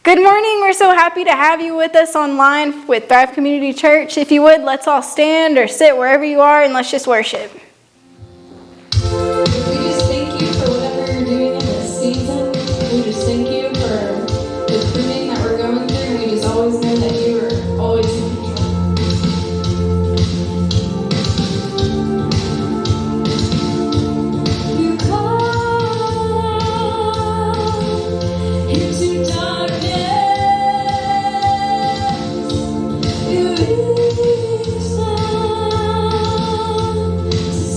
Good morning. We're so happy to have you with us online with Thrive Community Church. If you would, let's all stand or sit wherever you are and let's just worship. We just thank you for whatever you're doing in this season. We just thank you for the pruning that we're going through. We just always know that you are always in control. You call into darkness. You reach down to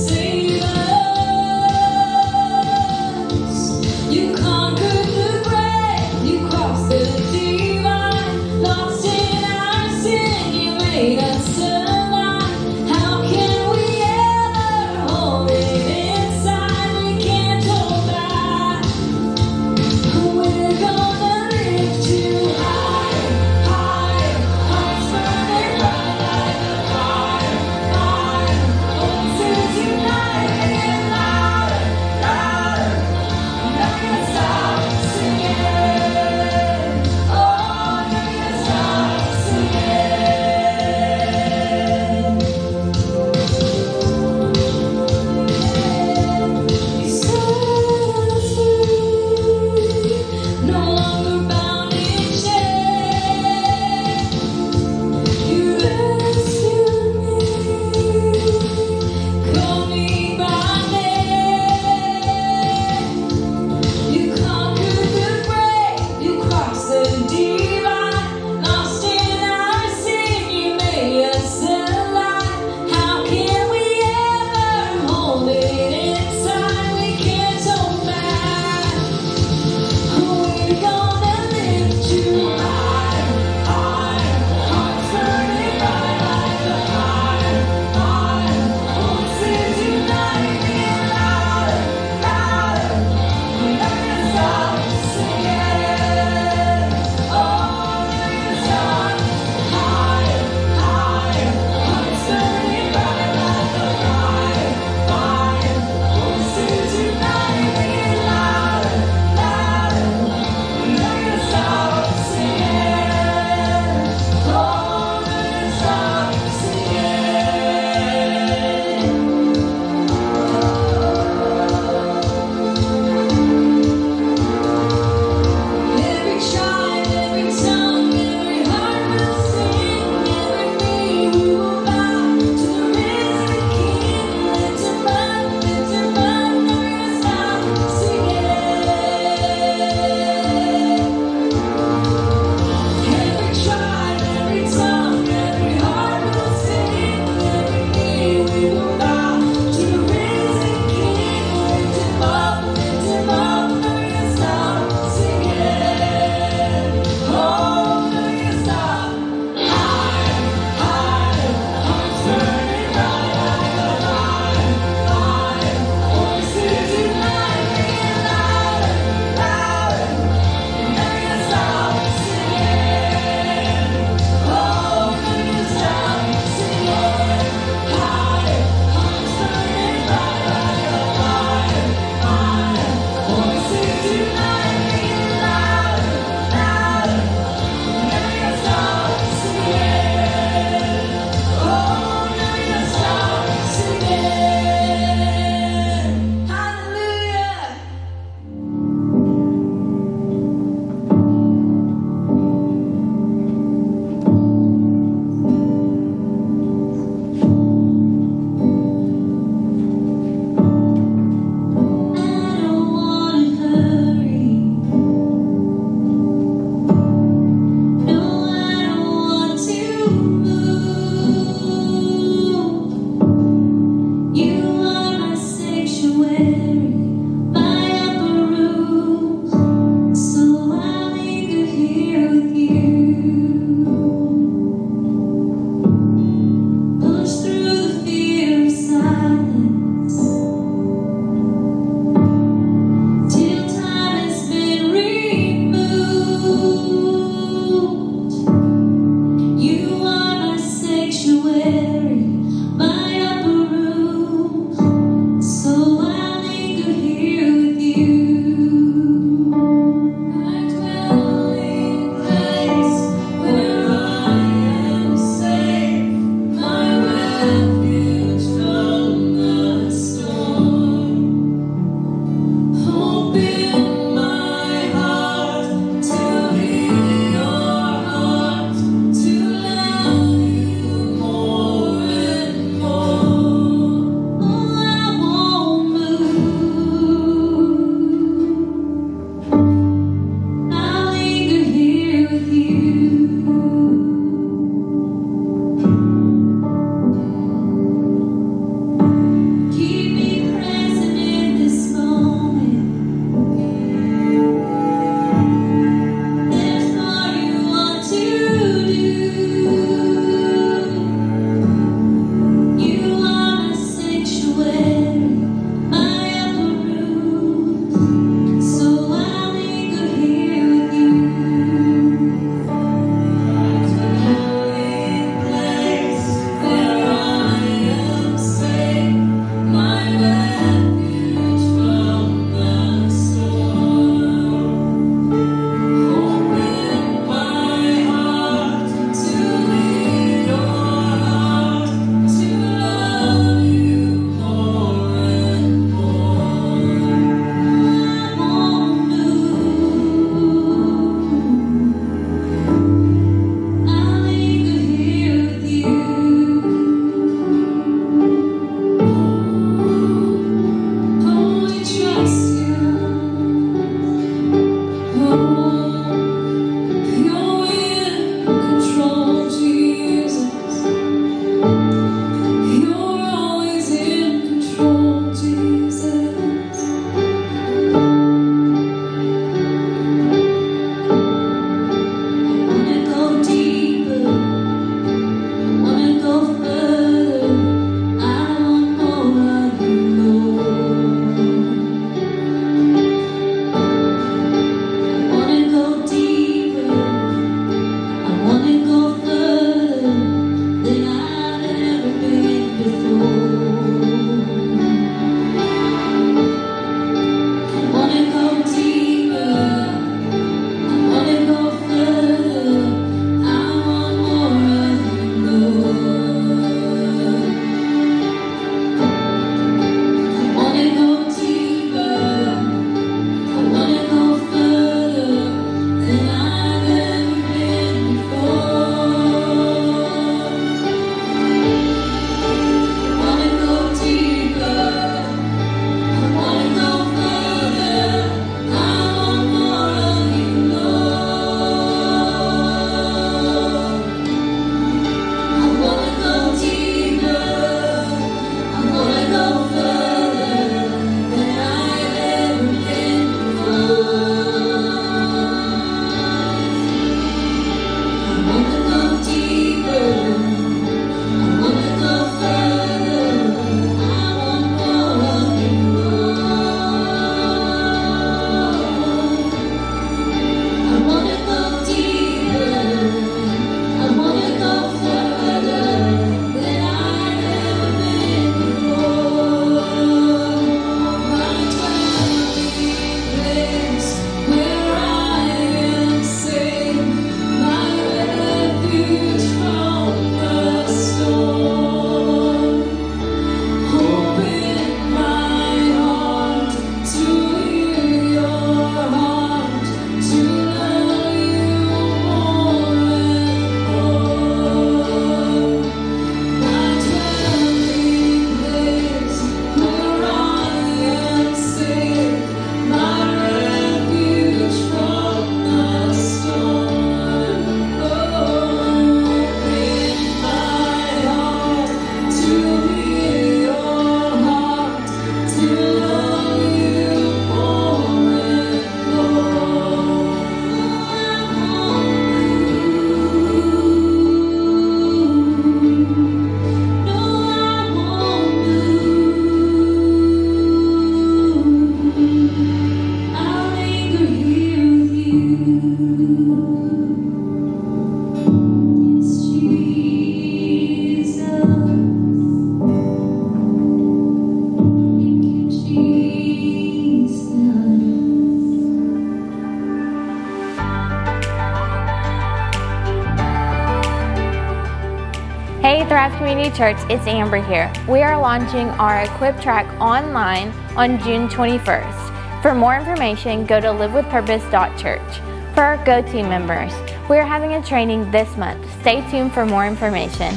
Hey Thrive Community Church, it's Amber here. We are launching our Equip track online on June 21st. For more information, go to livewithpurpose.church. For our Go Team members, we are having a training this month. Stay tuned for more information.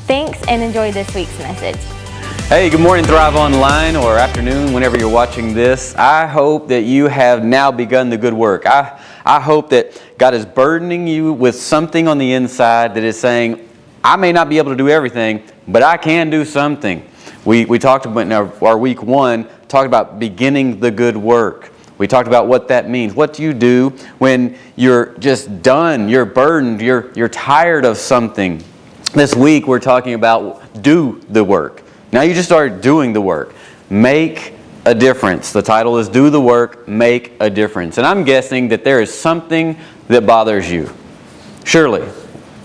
Thanks and enjoy this week's message. Hey, good morning, Thrive Online, or afternoon, whenever you're watching this. I hope that you have now begun the good work. I hope that God is burdening you with something on the inside that is saying, I may not be able to do everything, but I can do something. We talked about in our week one, talked about beginning the good work. We talked about what that means. What do you do when you're just done, you're burdened, you're tired of something? This week we're talking about do the work. Now you just start doing the work. Make a difference. The title is Do the Work, Make a Difference. And I'm guessing that there is something that bothers you. Surely.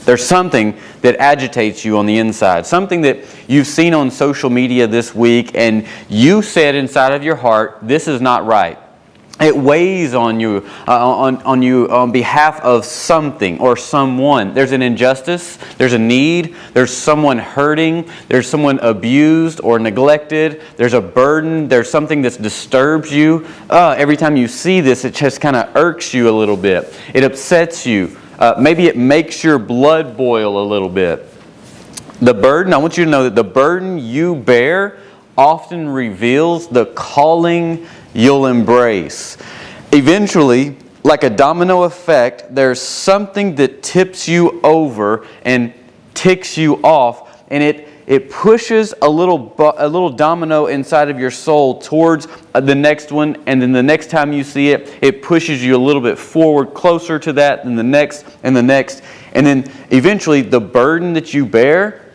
There's something that agitates you on the inside. Something that you've seen on social media this week and you said inside of your heart, this is not right. It weighs on you, on behalf of something or someone. There's an injustice, there's a need, there's someone hurting, there's someone abused or neglected, there's a burden, there's something that disturbs you. Every time you see this, it just kind of irks you a little bit. It upsets you. Maybe it makes your blood boil a little bit. The burden, I want you to know that the burden you bear often reveals the calling you'll embrace. Eventually, like a domino effect, there's something that tips you over and ticks you off, and it pushes a little domino inside of your soul towards the next one, and then the next time you see it, it pushes you a little bit forward, closer to that, and the next, and the next. And then eventually the burden that you bear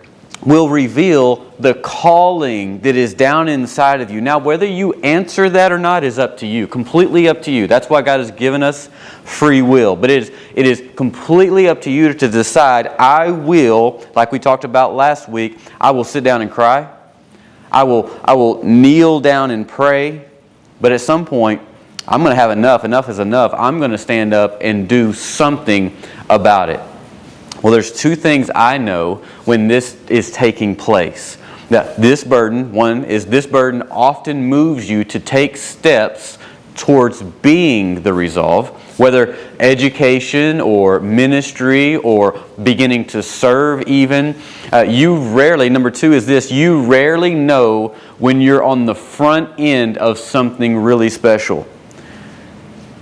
will reveal the calling that is down inside of you. Now, whether you answer that or not is up to you, completely up to you. That's why God has given us free will. But it is completely up to you to decide, I will, like we talked about last week, I will sit down and cry. I will kneel down and pray. But at some point, I'm going to have enough. Enough is enough. I'm going to stand up and do something about it. Well, there's two things I know when this is taking place. That this burden often moves you to take steps towards being the resolve, whether education or ministry or beginning to serve even. Number two is this, you rarely know when you're on the front end of something really special.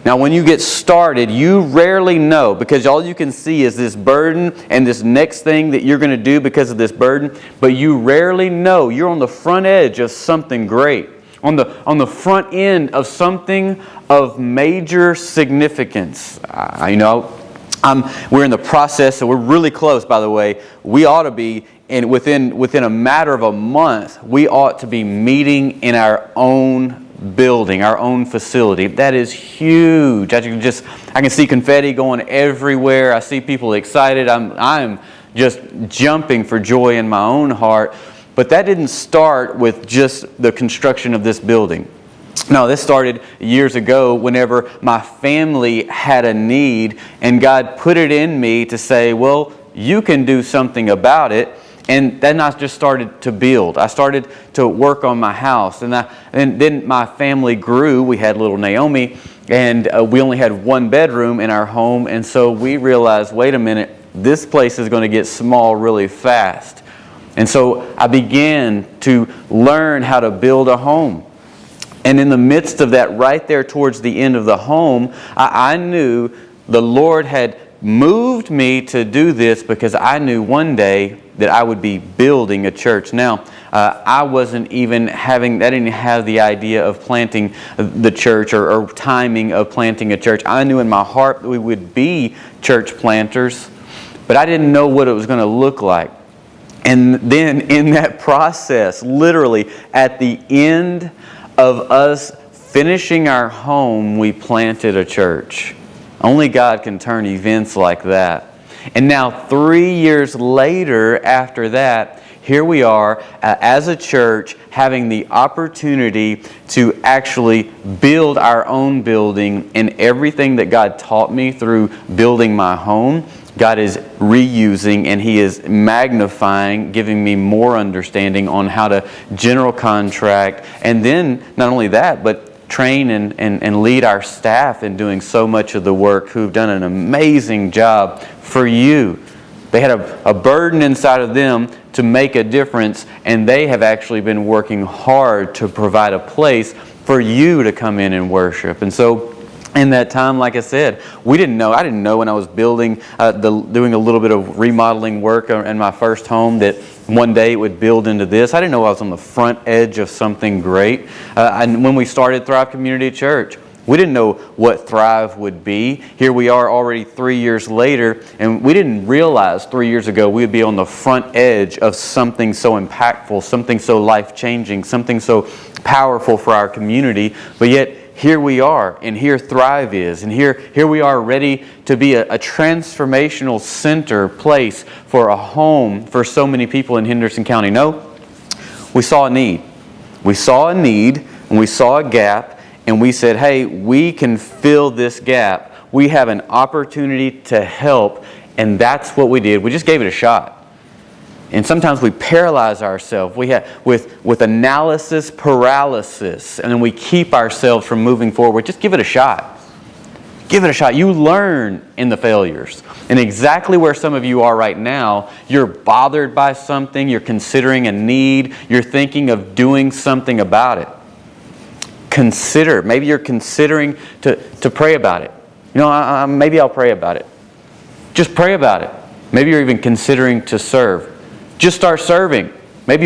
Now, when you get started, you rarely know, because all you can see is this burden and this next thing that you're going to do because of this burden, but you rarely know you're on the front edge of something great, on the front end of something of major significance. We're in the process, so we're really close, by the way. We ought to be, and within a matter of a month, we ought to be meeting in our own building, our own facility. That is huge. I can see confetti going everywhere. I see people excited. I'm just jumping for joy in my own heart. But that didn't start with just the construction of this building. No, this started years ago whenever my family had a need and God put it in me to say, well, you can do something about it. And then I just started to build. I started to work on my house. And then my family grew. We had little Naomi, and we only had one bedroom in our home. And so we realized, wait a minute, this place is going to get small really fast. And so I began to learn how to build a home. And in the midst of that, right there towards the end of the home, I knew the Lord had moved me to do this because I knew one day that I would be building a church. Now, I didn't have the idea of planting the church or timing of planting a church. I knew in my heart that we would be church planters, but I didn't know what it was going to look like. And then in that process, literally at the end of us finishing our home, we planted a church. Only God can turn events like that. And now 3 years later after that, here we are as a church having the opportunity to actually build our own building, and everything that God taught me through building my home, God is reusing and He is magnifying, giving me more understanding on how to general contract, and then not only that, but train and lead our staff in doing so much of the work, who've done an amazing job for you. They had a burden inside of them to make a difference, and they have actually been working hard to provide a place for you to come in and worship. And so in that time, like I said, I didn't know when I was building, doing a little bit of remodeling work in my first home, that one day it would build into this. I didn't know I was on the front edge of something great. And when we started Thrive Community Church, we didn't know what Thrive would be. Here we are already 3 years later, and we didn't realize 3 years ago we would be on the front edge of something so impactful, something so life-changing, something so powerful for our community. But yet, here we are, and here Thrive is, and here we are ready to be a transformational center place for a home for so many people in Henderson County. No, we saw a need. We saw a need, and we saw a gap, and we said, hey, we can fill this gap. We have an opportunity to help, and that's what we did. We just gave it a shot. And sometimes we paralyze ourselves. We have with analysis paralysis, and then we keep ourselves from moving forward. Just give it a shot. Give it a shot. You learn in the failures. And exactly where some of you are right now, you're bothered by something, you're considering a need, you're thinking of doing something about it. Consider. Maybe you're considering to pray about it. Maybe I'll pray about it. Just pray about it. Maybe you're even considering to serve. Just start serving. Maybe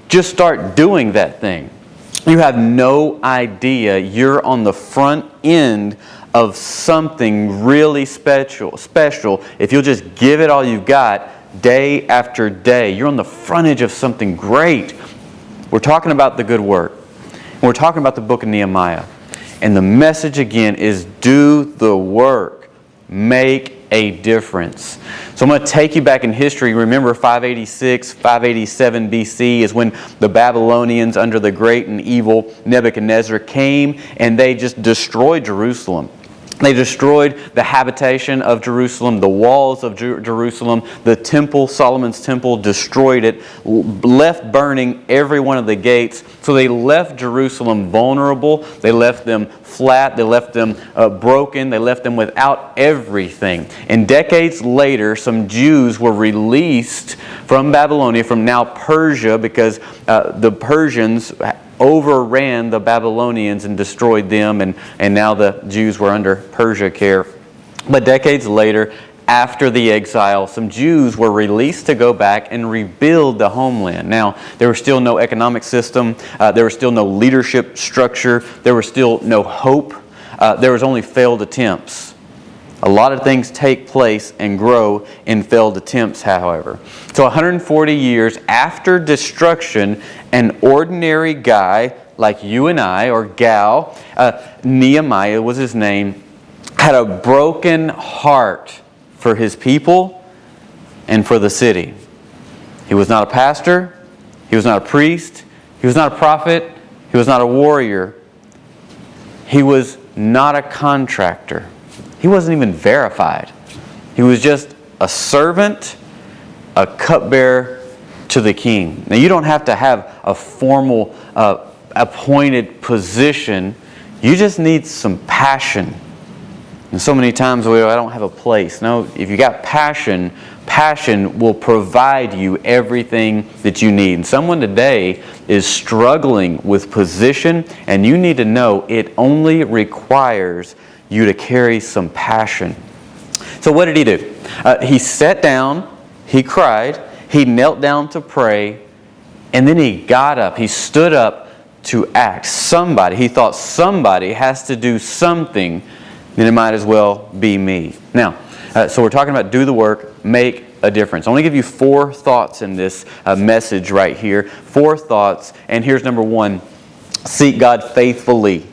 just start doing that thing. You have no idea you're on the front end of something really special if you'll just give it all you've got day after day. You're on the front edge of something great. We're talking about the good work. We're talking about the book of Nehemiah. And the message again is do the work. Make a difference. So I'm going to take you back in history. Remember 586, 587 BC is when the Babylonians under the great and evil Nebuchadnezzar came and they just destroyed Jerusalem. They destroyed the habitation of Jerusalem, the walls of Jerusalem, the temple, Solomon's temple, destroyed it, left burning every one of the gates. So they left Jerusalem vulnerable. They left them flat. They left them broken. They left them without everything. And decades later, some Jews were released from Babylonia, from now Persia, because the Persians overran the Babylonians and destroyed them, and now the Jews were under Persia care. But decades later, after the exile, some Jews were released to go back and rebuild the homeland. Now, there was still no economic system, there was still no leadership structure, there was still no hope, there was only failed attempts. A lot of things take place and grow in failed attempts, however. So 140 years after destruction, an ordinary guy like you and I, or gal, Nehemiah was his name, had a broken heart for his people and for the city. He was not a pastor, he was not a priest, he was not a prophet, he was not a warrior, he was not a contractor. He wasn't even verified. He was just a servant, a cupbearer to the king. Now, you don't have to have a formal appointed position. You just need some passion. And so many times we go, I don't have a place. No, if you got passion, passion will provide you everything that you need. And someone today is struggling with position, and you need to know it only requires you to carry some passion. So what did he do? He sat down, he cried, he knelt down to pray, and then he got up. He stood up to act. He thought somebody has to do something, then it might as well be me. Now, so we're talking about do the work, make a difference. I want to give you 4 thoughts in this message right here. 4 thoughts, and here's number 1. Seek God faithfully.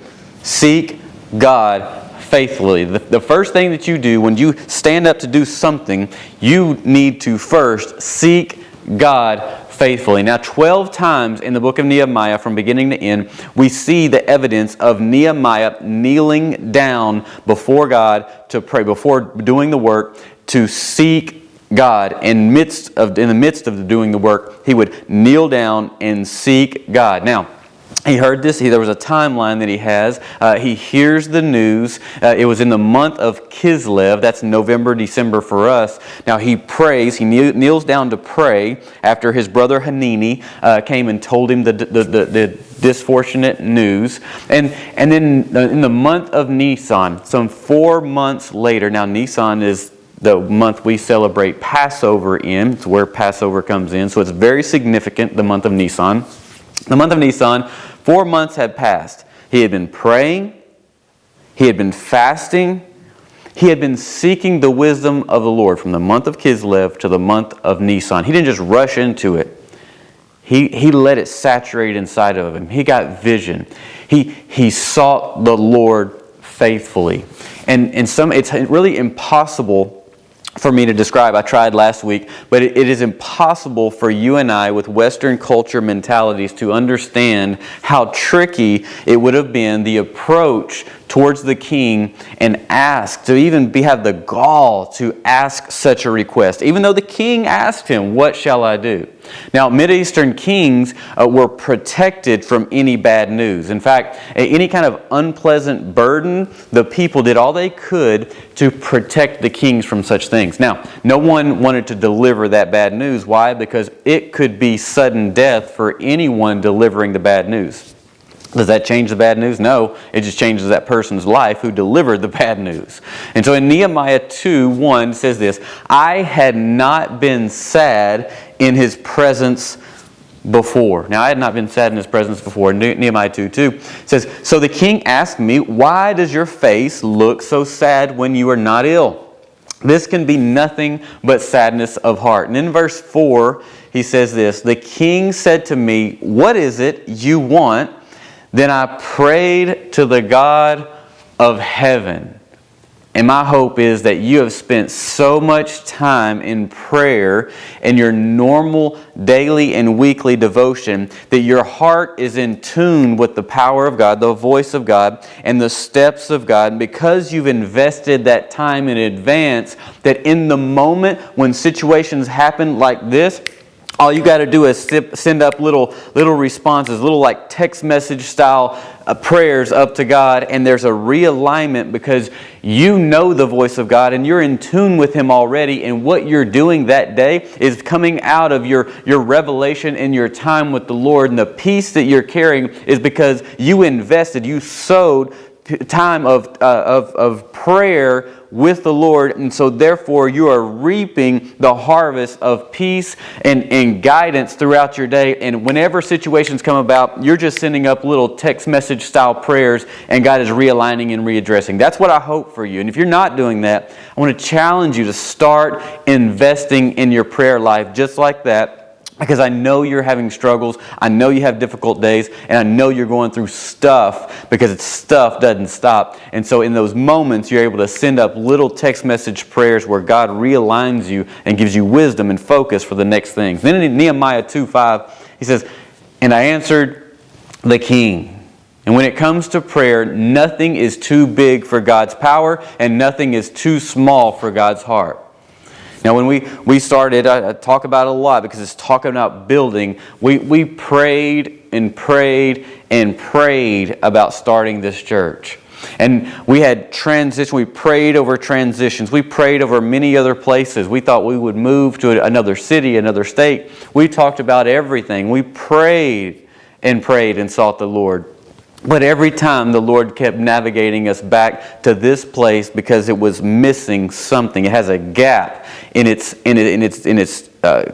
Seek God faithfully. The first thing that you do when you stand up to do something, you need to first seek God faithfully. Now, 12 times in the book of Nehemiah, from beginning to end, we see the evidence of Nehemiah kneeling down before God to pray, before doing the work, to seek God. In the midst of doing the work, he would kneel down and seek God. Now, he heard this. There was a timeline that he has. He hears the news. It was in the month of Kislev. That's November, December for us. Now he prays. He kneels down to pray after his brother Hanini came and told him the disfortunate news. And then in the month of Nisan, some 4 months later. Now Nisan is the month we celebrate Passover in. It's where Passover comes in. So it's very significant, the month of Nisan. The month of Nisan, 4 months had passed. He had been praying. He had been fasting. He had been seeking the wisdom of the Lord from the month of Kislev to the month of Nisan. He didn't just rush into it. He let it saturate inside of him. He got vision. He sought the Lord faithfully. And it's really impossible for me to describe. I tried last week, but it is impossible for you and I with Western culture mentalities to understand how tricky it would have been, the approach towards the king, and ask, to even have the gall to ask such a request. Even though the king asked him, "What shall I do?" Now, Mideastern kings were protected from any bad news. In fact, any kind of unpleasant burden, the people did all they could to protect the kings from such things. Now, no one wanted to deliver that bad news. Why? Because it could be sudden death for anyone delivering the bad news. Does that change the bad news? No, it just changes that person's life who delivered the bad news. And so in Nehemiah 2:1 says this, "I had not been sad in his presence before." Now, I had not been sad in his presence before. Nehemiah 2:2 says, "So the king asked me, 'Why does your face look so sad when you are not ill?' This can be nothing but sadness of heart." And in verse 4, he says this, "The king said to me, 'What is it you want?' Then I prayed to the God of heaven." And my hope is that you have spent so much time in prayer in your normal daily and weekly devotion that your heart is in tune with the power of God, the voice of God, and the steps of God. And because you've invested that time in advance, that in the moment when situations happen like this, all you got to do is send up little responses, little like text message style prayers up to God, and there's a realignment because you know the voice of God and you're in tune with Him already, and what you're doing that day is coming out of your revelation and your time with the Lord, and the peace that you're carrying is because you invested, you sowed time of prayer with the Lord, and so therefore you are reaping the harvest of peace and guidance throughout your day. And whenever situations come about, you're just sending up little text message style prayers, and God is realigning and readdressing. That's what I hope for you. And if you're not doing that, I want to challenge you to start investing in your prayer life just like that. Because I know you're having struggles, I know you have difficult days, and I know you're going through stuff because stuff doesn't stop. And so in those moments, you're able to send up little text message prayers where God realigns you and gives you wisdom and focus for the next things. Then in Nehemiah 2:5, he says, "And I answered the king." And when it comes to prayer, nothing is too big for God's power, and nothing is too small for God's heart. Now, when we started, I talk about it a lot because it's talking about building. We prayed and prayed and prayed about starting this church. And we had transition. We prayed over transitions. We prayed over many other places. We thought we would move to another city, another state. We talked about everything. We prayed and sought the Lord. But every time the Lord kept navigating us back to this place because it was missing something. It has a gap in its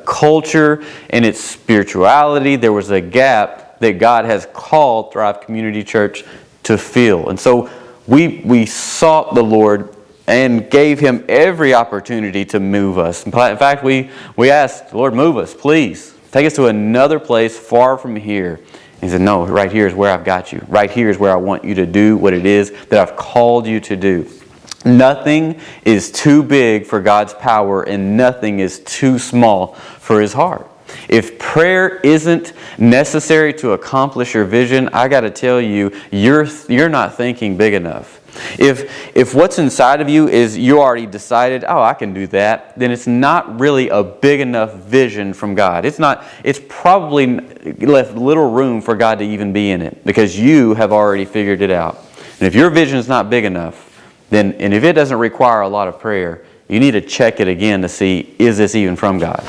culture, in its spirituality. There was a gap that God has called Thrive Community Church to fill. And so we sought the Lord and gave Him every opportunity to move us. In fact, we asked, "Lord, move us, please. Take us to another place far from here." He said, no, right here is where I've got you. Right here is where I want you to do what it is that I've called you to do. Nothing is too big for God's power, and nothing is too small for His heart. If prayer isn't necessary to accomplish your vision, I got to tell you, you're not thinking big enough. If what's inside of you is you already decided, oh, I can do that, then it's not really a big enough vision from God. It's probably left little room for God to even be in it, because you have already figured it out. And if your vision is not big enough, and if it doesn't require a lot of prayer, you need to check it again to see, is this even from God?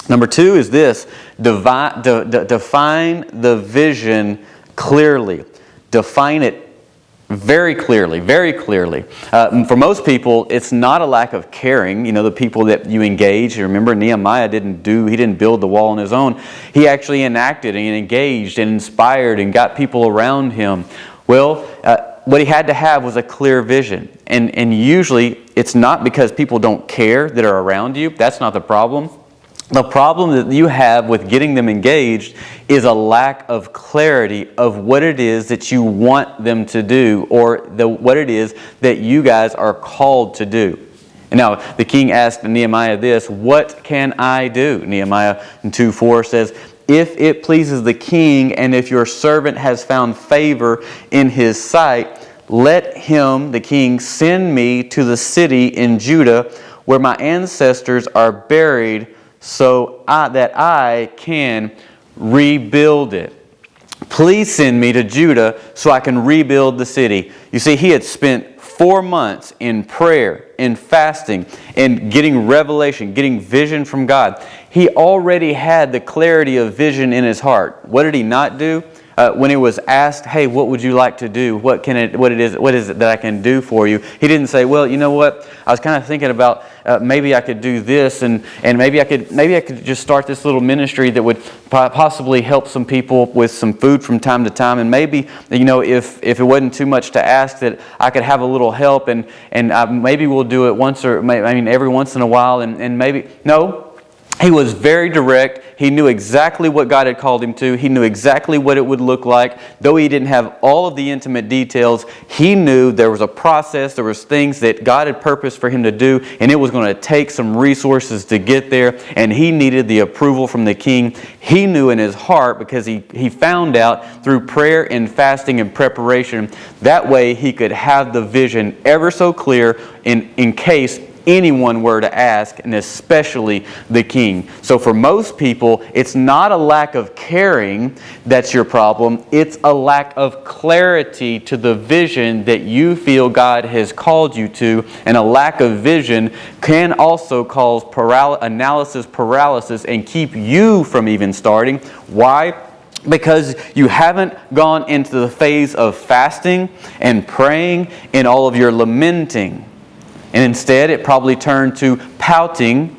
Number 2 is this: define the vision clearly. Define it very clearly, very clearly. For most people, it's not a lack of caring. You know, the people that you engage. Remember, Nehemiah didn't build the wall on his own. He actually enacted and engaged and inspired and got people around him. Well, what he had to have was a clear vision. And usually, it's not because people don't care that are around you. That's not the problem. The problem that you have with getting them engaged is a lack of clarity of what it is that you want them to do, or what it is that you guys are called to do. And now, the king asked Nehemiah this: what can I do? Nehemiah 2:4 says, if it pleases the king, and if your servant has found favor in his sight, let him, the king, send me to the city in Judah where my ancestors are buried, so that I can rebuild it. Please send me to Judah so I can rebuild the city. You see, he had spent 4 months in prayer, in fasting, in getting revelation, getting vision from God. He already had the clarity of vision in his heart. What did he not do? When he was asked, hey, what would you like to do? What is it that I can do for you? He didn't say, well, you know what? I was kind of thinking about maybe I could do this, and maybe I could just start this little ministry that would possibly help some people with some food from time to time. And maybe, you know, if it wasn't too much to ask, that I could have a little help, and maybe we'll do it once, or every once in a while, and maybe no. He was very direct. He knew exactly what God had called him to. He knew exactly what it would look like. Though he didn't have all of the intimate details, he knew there was a process, there was things that God had purposed for him to do, and it was going to take some resources to get there, and he needed the approval from the king. He knew in his heart, because he found out through prayer and fasting and preparation, that way he could have the vision ever so clear in case anyone were to ask, and especially the king. So for most people, it's not a lack of caring that's your problem. It's a lack of clarity to the vision that you feel God has called you to. And a lack of vision can also cause analysis paralysis and keep you from even starting. Why? Because you haven't gone into the phase of fasting and praying and all of your lamenting. And instead, it probably turned to pouting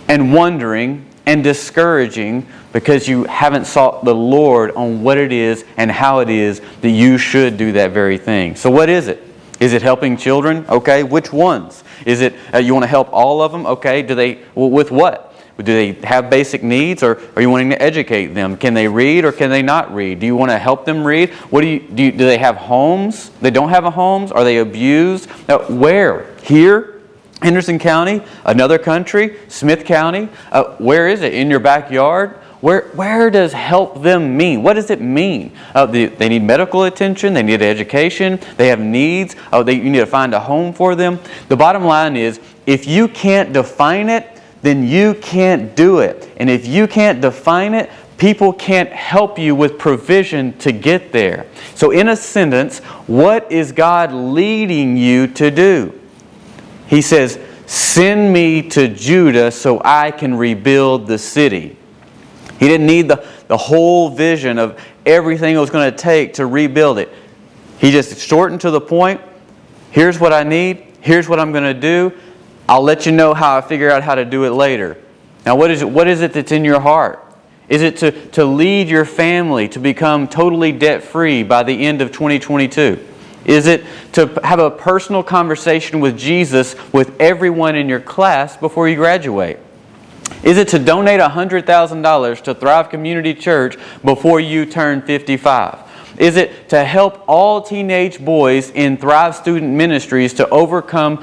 and wondering and discouraging, because you haven't sought the Lord on what it is and how it is that you should do that very thing. So what is it? Is it helping children? Okay, which ones? Is it you want to help all of them? Okay, with what? Do they have basic needs, or are you wanting to educate them? Can they read or can they not read? Do you want to help them read? Do they have homes? They don't have homes? Are they abused? Now, where? Here? Henderson County? Another country? Smith County? Where is it? In your backyard? Where does help them mean? What does it mean? They need medical attention. They need education. They have needs. You need to find a home for them. The bottom line is, if you can't define it, then you can't do it. And if you can't define it, people can't help you with provision to get there. So in a sentence, what is God leading you to do? He says, send me to Judah so I can rebuild the city. He didn't need the whole vision of everything it was going to take to rebuild it. He just shortened to the point. Here's what I need. Here's what I'm going to do. I'll let you know how I figure out how to do it later. Now, what is it that's in your heart? Is it to lead your family to become totally debt-free by the end of 2022? Is it to have a personal conversation with Jesus with everyone in your class before you graduate? Is it to donate $100,000 to Thrive Community Church before you turn 55? Is it to help all teenage boys in Thrive Student Ministries to overcome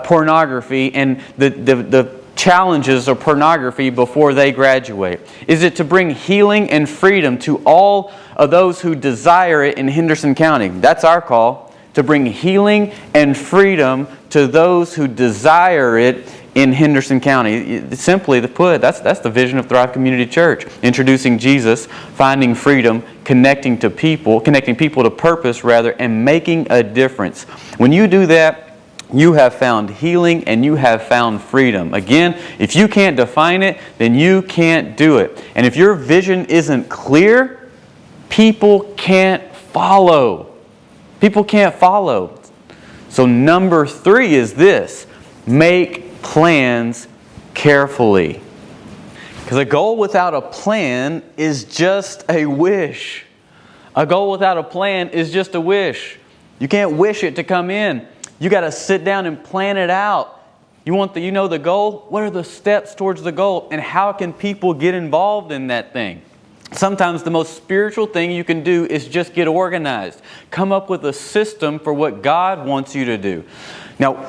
pornography and the challenges of pornography before they graduate? Is it to bring healing and freedom to all of those who desire it in Henderson County? That's our call, to bring healing and freedom to those who desire it in Henderson County. Simply put, that's the vision of Thrive Community Church. Introducing Jesus, finding freedom, connecting people to purpose rather, and making a difference. When you do that, you have found healing and you have found freedom. Again, if you can't define it, then you can't do it. And if your vision isn't clear, people can't follow. People can't follow. So number 3 is this: make plans carefully. Because a goal without a plan is just a wish. A goal without a plan is just a wish. You can't wish it to come in. You got to sit down and plan it out. You know the goal? What are the steps towards the goal? And how can people get involved in that thing? Sometimes the most spiritual thing you can do is just get organized. Come up with a system for what God wants you to do. Now,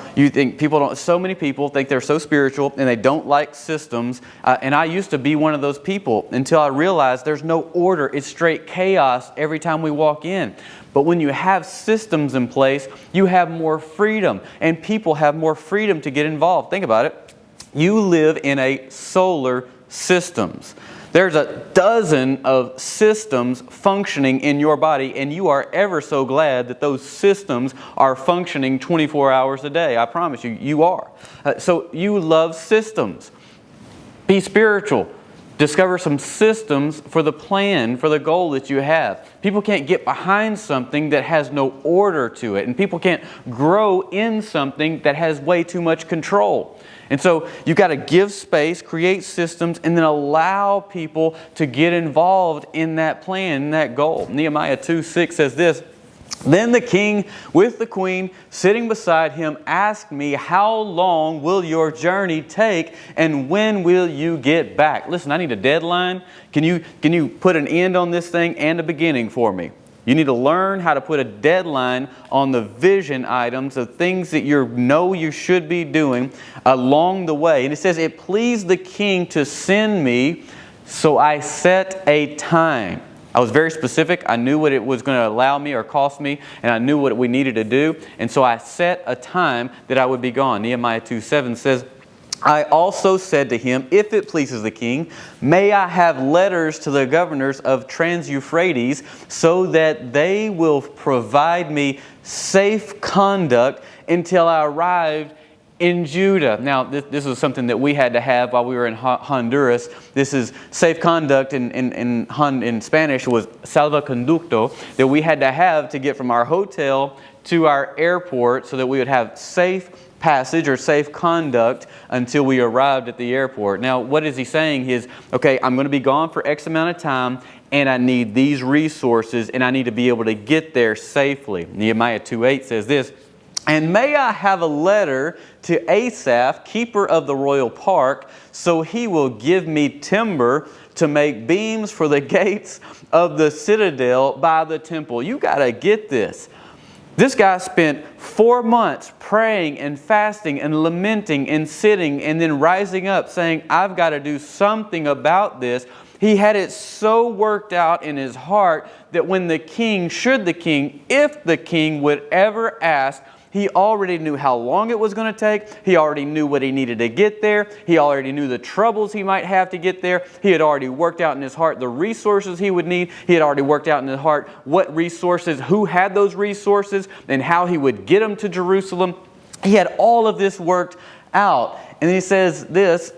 so many people think they're so spiritual and they don't like systems. And I used to be one of those people until I realized there's no order. It's straight chaos every time we walk in. But when you have systems in place, you have more freedom. And people have more freedom to get involved. Think about it. You live in a solar systems. There's a dozen of systems functioning in your body, and you are ever so glad that those systems are functioning 24 hours a day. I promise you, you are. So you love systems. Be spiritual. Discover some systems for the plan, for the goal that you have. People can't get behind something that has no order to it, and people can't grow in something that has way too much control. And so you've got to give space, create systems, and then allow people to get involved in that plan, in that goal. Nehemiah 2:6 says this: "Then the king with the queen sitting beside him asked me, 'How long will your journey take, and when will you get back?'" Listen, I need a deadline. Can you put an end on this thing and a beginning for me? You need to learn how to put a deadline on the vision items of things that you should be doing along the way. And it says, "It pleased the king to send me, so I set a time." I was very specific. I knew what it was going to allow me or cost me, and I knew what we needed to do. And so I set a time that I would be gone. Nehemiah 2:7 says, "I also said to him, 'If it pleases the king, may I have letters to the governors of Trans-Euphrates so that they will provide me safe conduct until I arrived in Judah.'" Now, this is something that we had to have while we were in Honduras. This is safe conduct in Spanish was salvoconducto, that we had to have to get from our hotel to our airport so that we would have safe passage or safe conduct until we arrived at the airport. Now, what is he saying is, okay, I'm going to be gone for X amount of time, and I need these resources, and I need to be able to get there safely. Nehemiah 2:8 says this: "And may I have a letter to Asaph, keeper of the royal park, so he will give me timber to make beams for the gates of the citadel by the temple." You got to get this. This guy spent 4 months praying and fasting and lamenting and sitting and then rising up saying, "I've got to do something about this." He had it so worked out in his heart that when if the king would ever ask, he already knew how long it was going to take. He already knew what he needed to get there. He already knew the troubles he might have to get there. He had already worked out in his heart the resources he would need. He had already worked out in his heart what resources, who had those resources, and how he would get them to Jerusalem. He had all of this worked out. And he says this: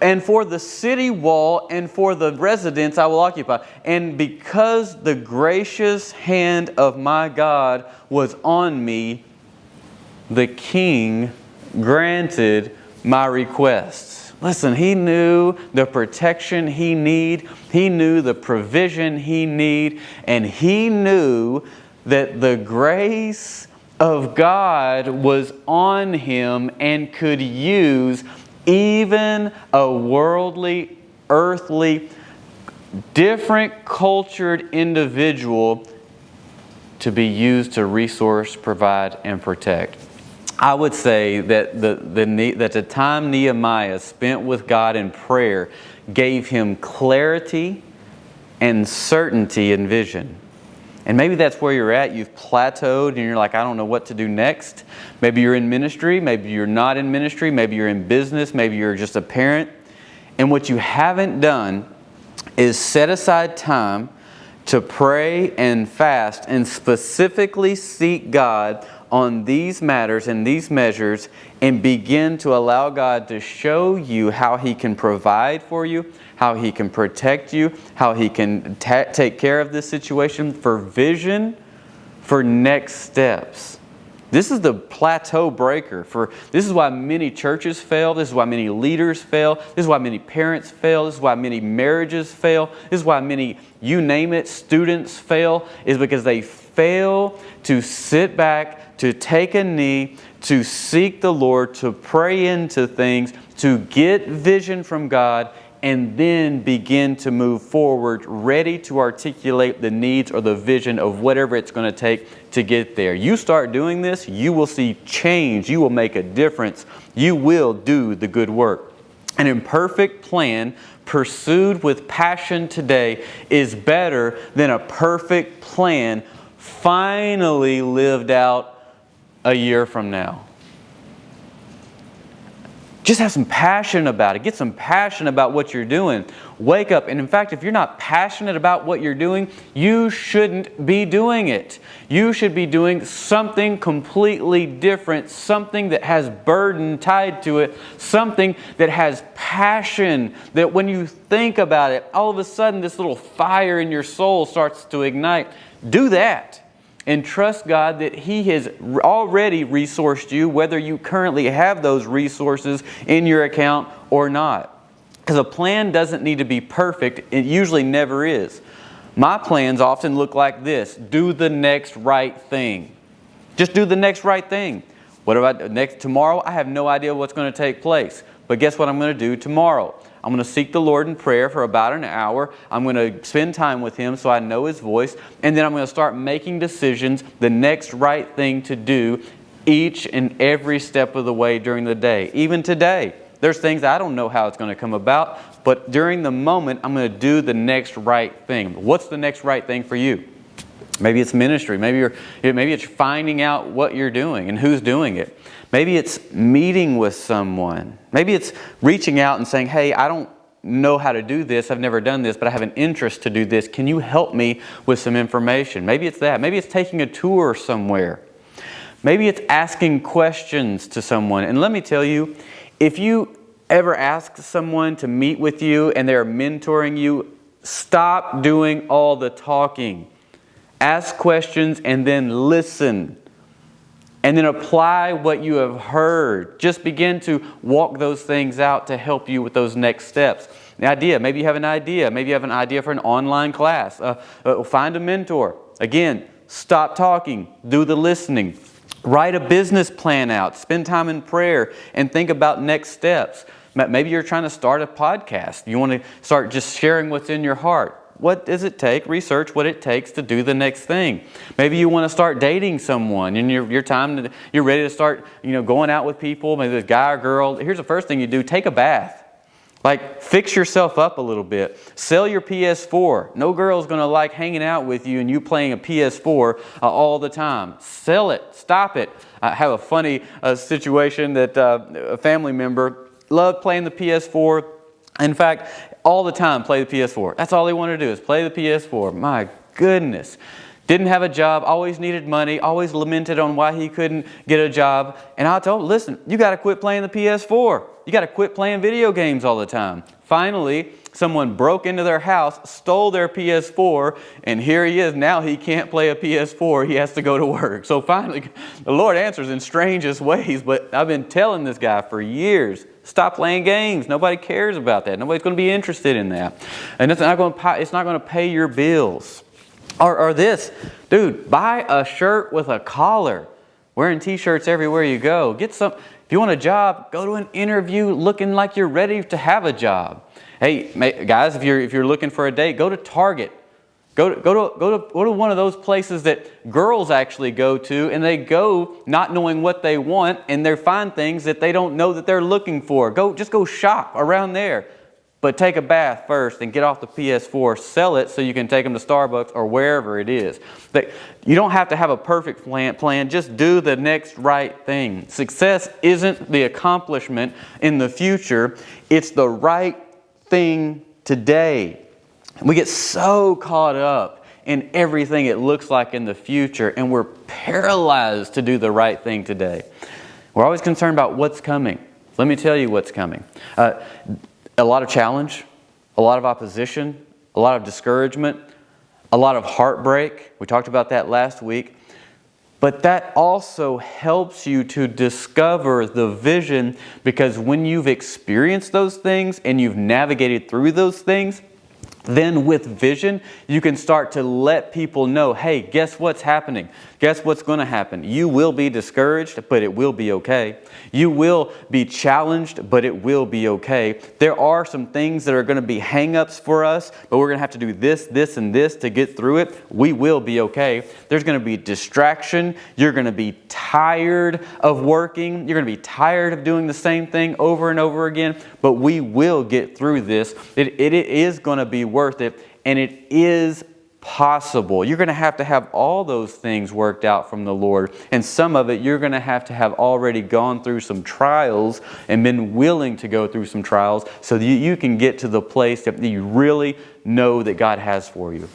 "And for the city wall and for the residence I will occupy. And because the gracious hand of my God was on me, the king granted my requests." Listen, he knew the protection he needed. He knew the provision he needed. And he knew that the grace of God was on him and could use even a worldly, earthly, different cultured individual to be used to resource, provide, and protect. I would say that the time Nehemiah spent with God in prayer gave him clarity and certainty and vision. And maybe that's where you're at. You've plateaued and you're like, I don't know what to do next. Maybe you're in ministry. Maybe you're not in ministry. Maybe you're in business. Maybe you're just a parent. And what you haven't done is set aside time to pray and fast and specifically seek God on these matters and these measures and begin to allow God to show you how He can provide for you, how He can protect you, how He can take care of this situation, for vision, for next steps. This is the plateau breaker. This is why many churches fail. This is why many leaders fail. This is why many parents fail. This is why many marriages fail. This is why many, you name it, students fail, is because they fail to sit back, to take a knee, to seek the Lord, to pray into things, to get vision from God, and then begin to move forward, ready to articulate the needs or the vision of whatever it's going to take to get there. You start doing this, you will see change. You will make a difference. You will do the good work. An imperfect plan pursued with passion today is better than a perfect plan finally lived out a year from now. Just have some passion about it. Get some passion about what you're doing. Wake up. And in fact, if you're not passionate about what you're doing, you shouldn't be doing it. You should be doing something completely different, something that has burden tied to it, something that has passion, that when you think about it, all of a sudden this little fire in your soul starts to ignite. Do that. And trust God that He has already resourced you, whether you currently have those resources in your account or not. Because a plan doesn't need to be perfect. It usually never is. My plans often look like this. Do the next right thing. Just do the next right thing. What about tomorrow? I have no idea what's going to take place. But guess what I'm going to do tomorrow? I'm going to seek the Lord in prayer for about an hour. I'm going to spend time with Him so I know His voice. And then I'm going to start making decisions, the next right thing to do each and every step of the way during the day. Even today, there's things I don't know how it's going to come about. But during the moment, I'm going to do the next right thing. What's the next right thing for you? Maybe it's ministry. Maybe it's finding out what you're doing and who's doing it. Maybe it's meeting with someone. Maybe it's reaching out and saying, hey, I don't know how to do this. I've never done this, but I have an interest to do this. Can you help me with some information? Maybe it's that. Maybe it's taking a tour somewhere. Maybe it's asking questions to someone. And let me tell you, if you ever ask someone to meet with you and they're mentoring you, stop doing all the talking. Ask questions and then listen. And then apply what you have heard. Just begin to walk those things out to help you with those next steps. The idea, maybe you have an idea. Maybe you have an idea for an online class. Find a mentor. Again, stop talking. Do the listening. Write a business plan out. Spend time in prayer and think about next steps. Maybe you're trying to start a podcast. You want to start just sharing what's in your heart. What does it take? Research what it takes to do the next thing. Maybe you want to start dating someone and you're ready to start, going out with people, maybe a guy or girl. Here's the first thing you do. Take a bath. Fix yourself up a little bit. Sell your PS4. No girl's going to like hanging out with you and you playing a PS4 all the time. Sell it. Stop it. I have a funny situation that a family member loved playing the PS4. In fact, all the time play the PS4. That's all they wanted to do is play the PS4. My goodness. Didn't have a job, always needed money, always lamented on why he couldn't get a job. And I told him, listen, you got to quit playing the PS4. You got to quit playing video games all the time. Finally, someone broke into their house, stole their PS4, and here he is. Now he can't play a PS4. He has to go to work. So finally, the Lord answers in strangest ways, but I've been telling this guy for years, stop playing games. Nobody cares about that. Nobody's going to be interested in that. And it's not going to pay your bills. Or this, dude, buy a shirt with a collar. Wearing t-shirts everywhere you go. If you want a job, go to an interview looking like you're ready to have a job. Hey, guys, if you're looking for a date, go to Target. Go to one of those places that girls actually go to, and they go not knowing what they want, and they find things that they don't know that they're looking for. Just go shop around there. But take a bath first and get off the PS4. Sell it so you can take them to Starbucks or wherever it is. You don't have to have a perfect plan. Just do the next right thing. Success isn't the accomplishment in the future. It's the right thing today. We get so caught up in everything it looks like in the future, and we're paralyzed to do the right thing today. We're always concerned about what's coming. Let me tell you what's coming. A lot of challenge, a lot of opposition, a lot of discouragement, a lot of heartbreak. We talked about that last week. But that also helps you to discover the vision, because when you've experienced those things and you've navigated through those things, then with vision, you can start to let people know, hey, guess what's happening? Guess what's going to happen? You will be discouraged, but it will be okay. You will be challenged, but it will be okay. There are some things that are going to be hang-ups for us, but we're going to have to do this, this, and this to get through it. We will be okay. There's going to be distraction. You're going to be tired of working. You're going to be tired of doing the same thing over and over again, but we will get through this. It is going to be worth it, and it is possible. You're going to have all those things worked out from the Lord, and some of it you're going to have already gone through some trials and been willing to go through some trials so that you can get to the place that you really know that God has for you.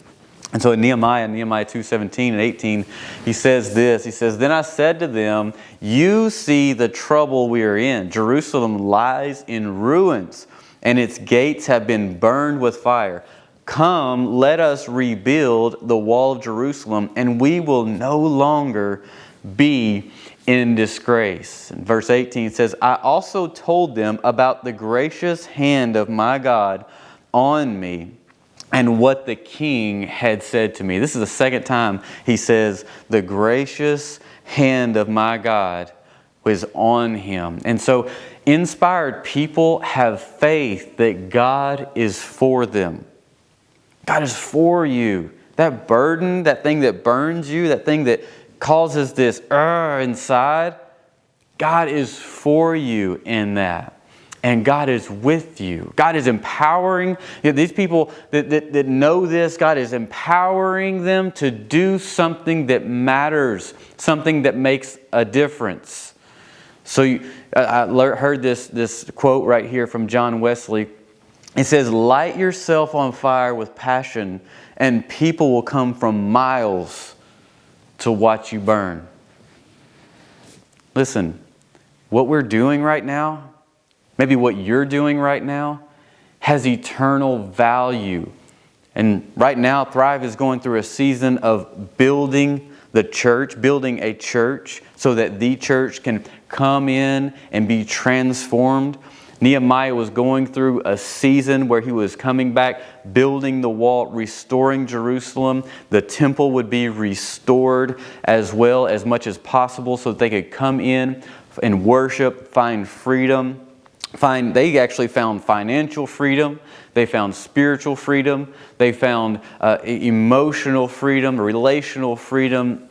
And so in Nehemiah 2:17 and 18, he says this. He says, "Then I said to them, you see the trouble we are in. Jerusalem lies in ruins, and its gates have been burned with fire. Come, let us rebuild the wall of Jerusalem, and we will no longer be in disgrace." And verse 18 says, "I also told them about the gracious hand of my God on me, and what the king had said to me." This is the second time he says, the gracious hand of my God was on him. And so inspired people have faith that God is for them. God is for you. That burden, that thing that burns you, that thing that causes this inside, God is for you in that. And God is with you. God is empowering these people that know this. God is empowering them to do something that matters, something that makes a difference. So I heard this quote right here from John Wesley. It says, "Light yourself on fire with passion, and people will come from miles to watch you burn." Listen, what we're doing right now, maybe what you're doing right now, has eternal value. And right now, Thrive is going through a season of building the church, building a church so that the church can come in and be transformed. Nehemiah was going through a season where he was coming back, building the wall, restoring Jerusalem. The temple would be restored as well, as much as possible, so that they could come in and worship, find freedom. They actually found financial freedom. They found spiritual freedom. They found emotional freedom, relational freedom.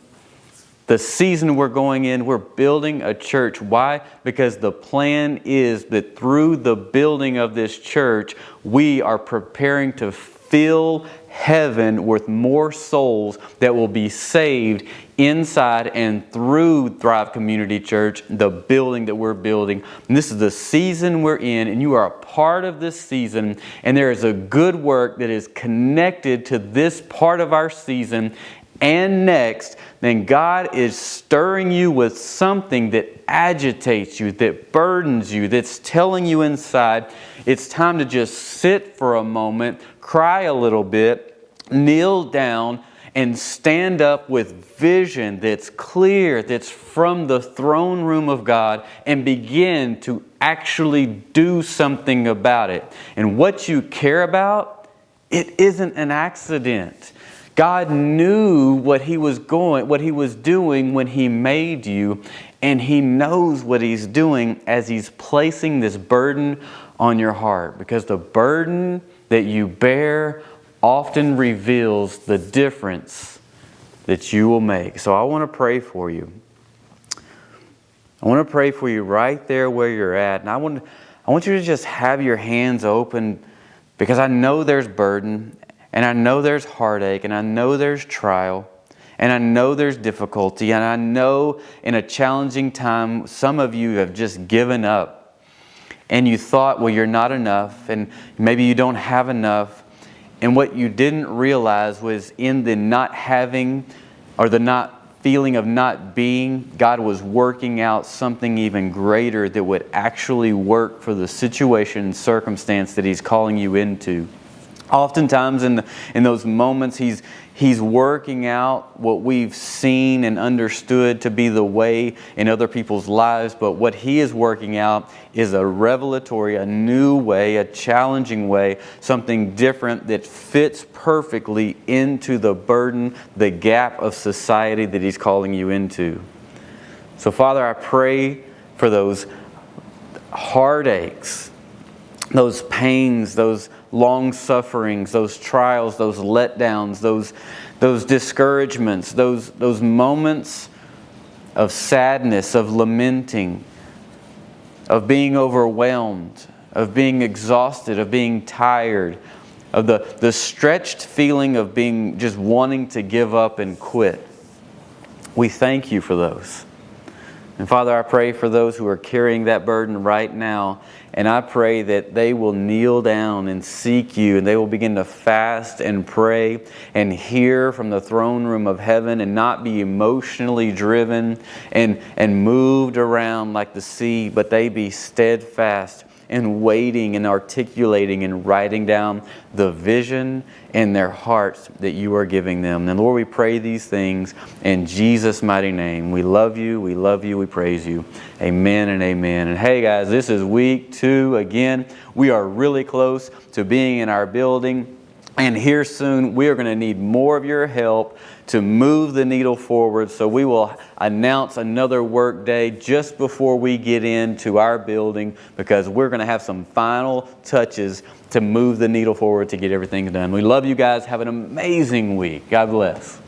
The season we're going in, we're building a church. Why? Because the plan is that through the building of this church, we are preparing to fill heaven with more souls that will be saved inside and through Thrive Community Church, the building that we're building. And this is the season we're in, and you are a part of this season, and there is a good work that is connected to this part of our season and next. Then God is stirring you with something that agitates you, that burdens you, that's telling you inside, it's time to just sit for a moment, cry a little bit, kneel down, and stand up with vision that's clear, that's from the throne room of God, and begin to actually do something about it. And what you care about, it isn't an accident. God knew what He was doing when He made you, and He knows what He's doing as He's placing this burden on your heart, because the burden that you bear often reveals the difference that you will make. So I want to pray for you. I want to pray for you right there where you're at. And I want you to just have your hands open, because I know there's burden, and I know there's heartache, and I know there's trial, and I know there's difficulty, and I know in a challenging time some of you have just given up, and you thought, well, you're not enough, and maybe you don't have enough. And what you didn't realize was in the not having, or the not feeling of not being, God was working out something even greater that would actually work for the situation and circumstance that He's calling you into. Oftentimes in those moments, He's working out what we've seen and understood to be the way in other people's lives. But what He is working out is a revelatory, a new way, a challenging way, something different that fits perfectly into the burden, the gap of society that He's calling you into. So Father, I pray for those heartaches, those pains, those long sufferings, those trials, those letdowns, those discouragements, those moments of sadness, of lamenting, of being overwhelmed, of being exhausted, of being tired, of the stretched feeling of being just wanting to give up and quit. We thank You for those. And Father, I pray for those who are carrying that burden right now, and I pray that they will kneel down and seek You, and they will begin to fast and pray and hear from the throne room of heaven, and not be emotionally driven and moved around like the sea, but they be steadfast and waiting and articulating and writing down the vision in their hearts that You are giving them. And Lord, we pray these things in Jesus' mighty name. We love You, we praise You. Amen and amen. And hey guys, this is week 2 again. We are really close to being in our building. And here soon, we are going to need more of your help to move the needle forward. So we will announce another work day just before we get into our building, because we're going to have some final touches to move the needle forward to get everything done. We love you guys. Have an amazing week. God bless.